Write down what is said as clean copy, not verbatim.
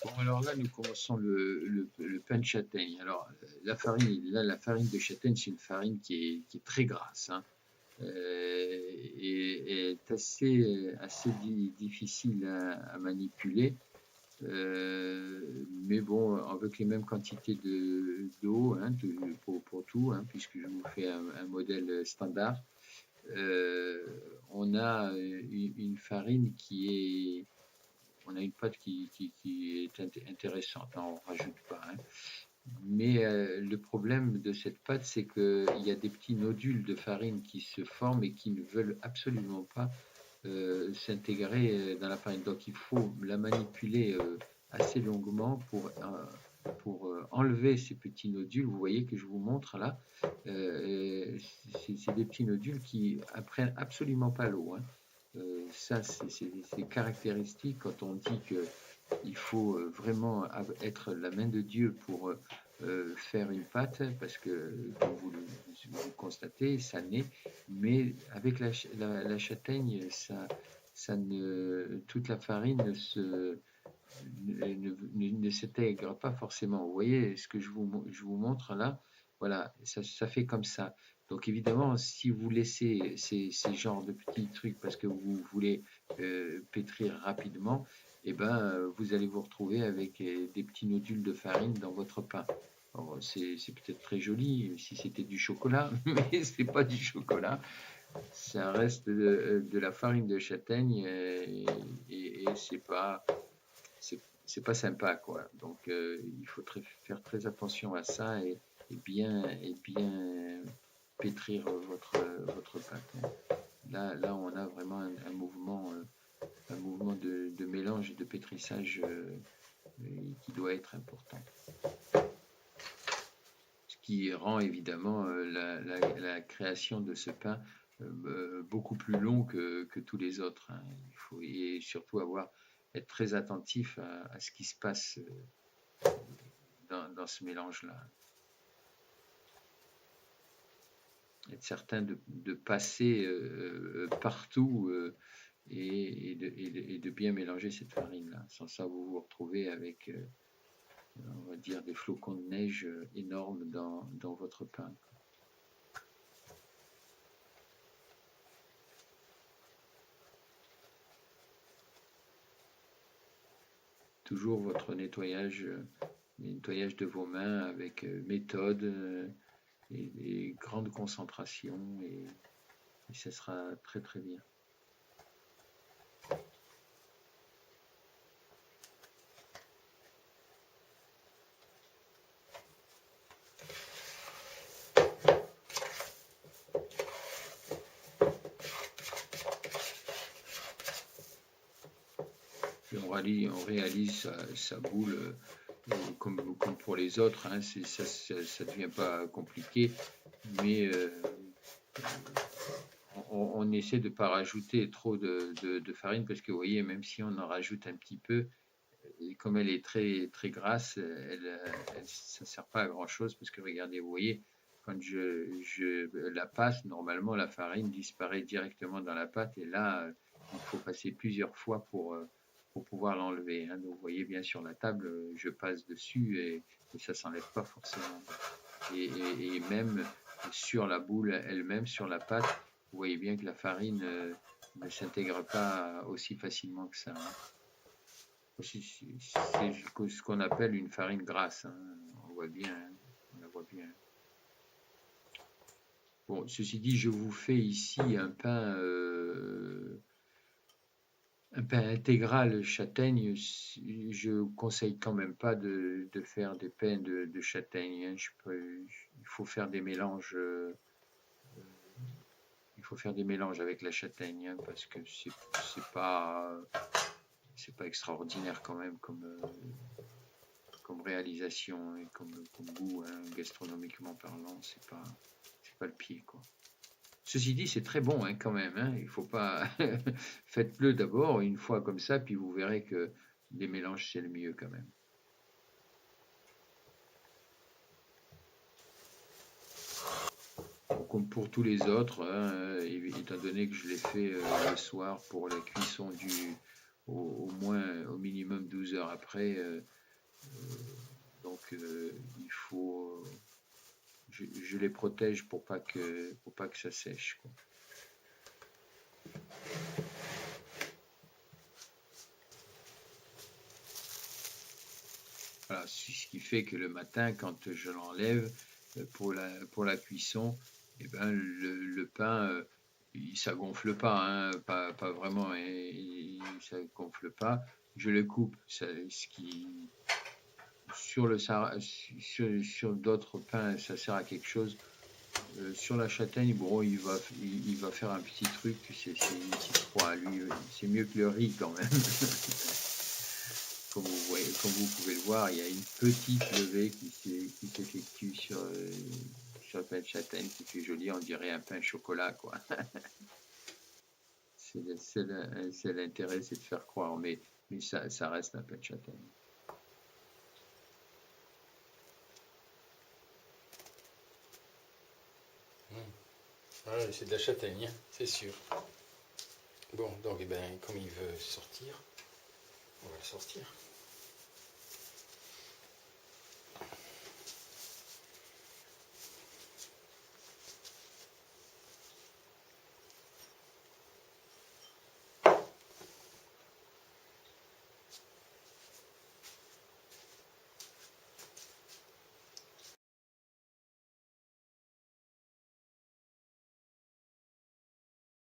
Bon, alors là, nous commençons le pain de châtaigne. Alors, la farine, là, la farine de châtaigne, c'est une farine qui est très grasse, hein, et est assez difficile à manipuler. Mais bon, avec les mêmes quantités d'eau, hein, pour tout, hein, puisque je vous fais un modèle standard, euh, on a une farine on a une pâte qui est intéressante, hein, on ne rajoute pas, hein. Mais le problème de cette pâte, c'est qu'il y a des petits nodules de farine qui se forment et qui ne veulent absolument pas s'intégrer dans la farine. Donc il faut la manipuler assez longuement pour enlever ces petits nodules. Vous voyez que je vous montre là. C'est des petits nodules qui apprennent absolument pas l'eau, hein. Ça, c'est caractéristique quand on dit que il faut vraiment être la main de Dieu pour faire une pâte, parce que, comme vous constatez, ça naît, mais avec la châtaigne, toute la farine ne s'intègre pas forcément. Vous voyez ce que je vous montre là? Voilà, ça fait comme ça. Donc évidemment, si vous laissez ces genres de petits trucs parce que vous voulez pétrir rapidement, eh ben, vous allez vous retrouver avec des petits nodules de farine dans votre pain. C'est peut-être très joli si c'était du chocolat, mais c'est pas du chocolat. Ça reste de la farine de châtaigne et c'est pas sympa, quoi. Donc il faut faire très attention à ça et bien pétrir votre pâte, hein. Là, on a vraiment un mouvement de mélange et de pétrissage qui doit être important. Ce qui rend évidemment la création de ce pain beaucoup plus long que tous les autres, hein. Il faut et surtout être très attentif à ce qui se passe dans ce mélange-là. Être certain de passer partout et de bien mélanger cette farine-là. Sans ça, vous vous retrouvez avec, on va dire, des flocons de neige énormes dans votre pain. Toujours votre nettoyage de vos mains avec méthode et grande concentration et ça sera très très bien. Puis on réalise sa boule comme pour les autres, hein, ça devient pas compliqué, mais on essaie de ne pas rajouter trop de farine parce que vous voyez, même si on en rajoute un petit peu, et comme elle est très, très grasse, ça ne sert pas à grand chose parce que regardez, vous voyez, quand je la passe, normalement la farine disparaît directement dans la pâte et là, il faut passer plusieurs fois pour pouvoir l'enlever, hein. Donc vous voyez bien sur la table, je passe dessus et ça ne s'enlève pas forcément. Et même sur la boule elle-même, sur la pâte, vous voyez bien que la farine ne s'intègre pas aussi facilement que ça, hein. C'est ce qu'on appelle une farine grasse, hein. On voit bien, hein. On la voit bien. Bon, ceci dit, je vous fais ici un pain intégral châtaigne. Je conseille quand même pas de faire des pains de châtaigne, hein. Il faut faire des mélanges. Il faut faire des mélanges avec la châtaigne, hein, parce que c'est pas extraordinaire quand même comme réalisation et comme goût, hein, gastronomiquement parlant, c'est pas le pied, quoi. Ceci dit, c'est très bon, hein, quand même, hein. Il faut pas faites-le d'abord une fois comme ça, puis vous verrez que les mélanges c'est le mieux quand même. Comme pour tous les autres, hein, étant donné que je l'ai fait le soir pour la cuisson au moins, au minimum 12 heures après. Donc, il faut, je les protège pour pas que ça sèche, quoi. Voilà, ce qui fait que le matin, quand je l'enlève pour la cuisson, eh ben, le pain, ça gonfle pas, hein, pas vraiment, et ça gonfle pas. Je le coupe, ce qui sur d'autres pains, ça sert à quelque chose. Sur la châtaigne, bon, il va faire un petit truc, c'est une petite croix. Lui, c'est mieux que le riz quand même. Comme vous pouvez le voir, il y a une petite levée qui s'effectue sur le pain de châtaigne qui fait joli, on dirait un pain chocolat, quoi. C'est l'intérêt, c'est de faire croire, mais ça reste un pain de châtaigne. Ouais, c'est de la châtaigne, hein, c'est sûr. Bon, donc, eh ben, comme il veut sortir, on va le sortir.